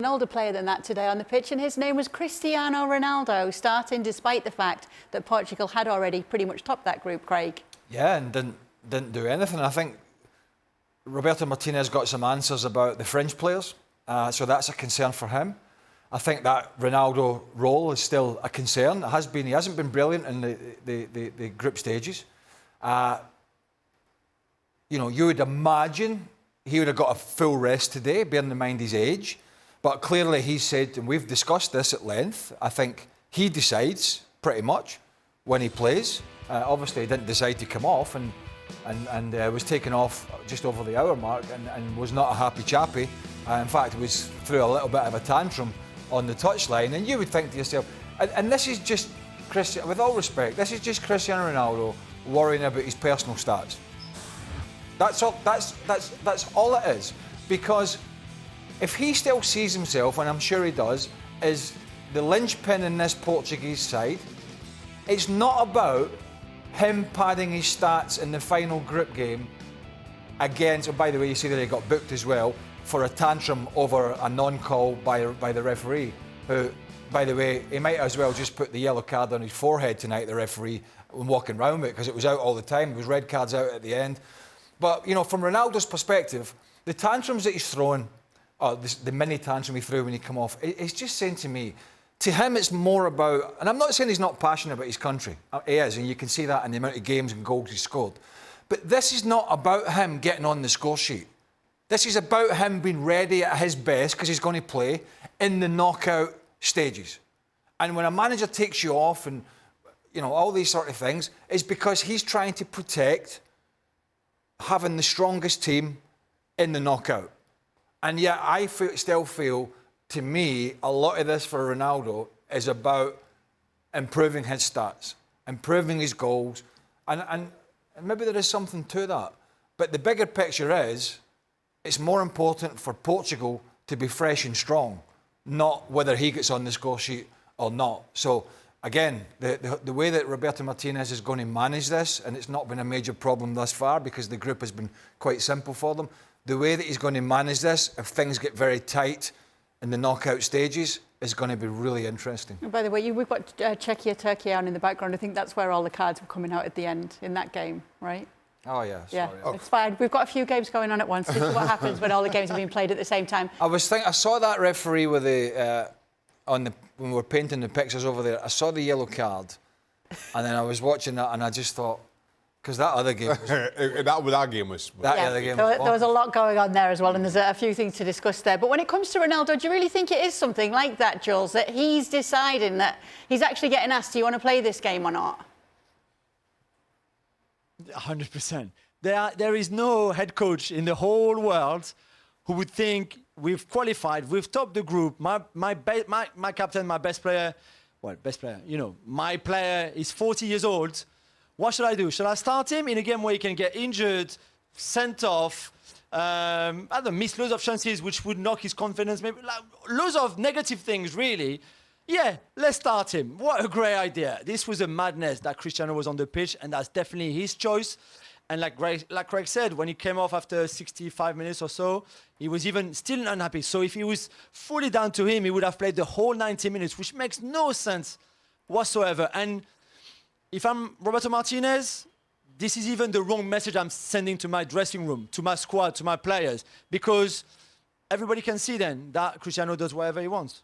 An older player than that today on the pitch, and his name was Cristiano Ronaldo, starting despite the fact that Portugal had already pretty much topped that group, Craig. Yeah, and didn't do anything. I think Roberto Martinez got some answers about the fringe players, so that's a concern for him. I think that Ronaldo role is still a concern. It has been. He hasn't been brilliant in the group stages. You would imagine he would have got a full rest today, bearing in mind his age. But clearly he said, and we've discussed this at length, I think he decides pretty much when he plays. Obviously he didn't decide to come off and was taken off just over the hour mark and was not a happy chappy. In fact, was threw a little bit of a tantrum on the touchline. And you would think to yourself, and this is just, with all respect, this is just Cristiano Ronaldo worrying about his personal stats. That's all it is. Because if he still sees himself, and I'm sure he does, as the linchpin in this Portuguese side, it's not about him padding his stats in the final group game against, oh, by the way, you see that he got booked as well, for a tantrum over a non-call by the referee, who, by the way, he might as well just put the yellow card on his forehead tonight, the referee, and walking around with it, because it was out all the time. There was red cards out at the end. But, from Ronaldo's perspective, the tantrums that he's throwing, the mini tantrum he threw when he came off, it's just saying to me, to him it's more about, and I'm not saying he's not passionate about his country, he is, and you can see that in the amount of games and goals he's scored, but this is not about him getting on the score sheet. This is about him being ready at his best, because he's going to play in the knockout stages. And when a manager takes you off and, all these sort of things, it's because he's trying to protect having the strongest team in the knockout. And yet I still feel, to me, a lot of this for Ronaldo is about improving his stats, improving his goals, and maybe there is something to that. But the bigger picture is, it's more important for Portugal to be fresh and strong, not whether he gets on the score sheet or not. So, again, the way that Roberto Martinez is going to manage this, and it's not been a major problem thus far because the group has been quite simple for them, the way that he's going to manage this, if things get very tight in the knockout stages, is going to be really interesting. And by the way, we've got Czechia, Turkey on in the background. I think that's where all the cards were coming out at the end in that game, right? Oh, yeah. Yeah, sorry. It's fine. We've got a few games going on at once. This is what happens when all the games are being played at the same time. I saw that referee with when we were painting the pictures over there, I saw the yellow card, and then I was watching that, and I just thought, because that other game was... that game was... Other game there was a lot going on there as well, and there's a few things to discuss there. But when it comes to Ronaldo, do you really think it is something like that, Jules, that he's deciding that he's actually getting asked, do you want to play this game or not? 100%. There is no head coach in the whole world who would think we've qualified, we've topped the group, my captain, my best player, my player is 40 years old. What should I do? Should I start him in a game where he can get injured, sent off, miss loads of chances which would knock his confidence, maybe loads of negative things, really. Yeah, let's start him. What a great idea. This was a madness that Cristiano was on the pitch, and that's definitely his choice. And like Craig said, when he came off after 65 minutes or so, he was even still unhappy. So if he was fully down to him, he would have played the whole 90 minutes, which makes no sense whatsoever. And if I'm Roberto Martinez, this is even the wrong message I'm sending to my dressing room, to my squad, to my players, because everybody can see then that Cristiano does whatever he wants.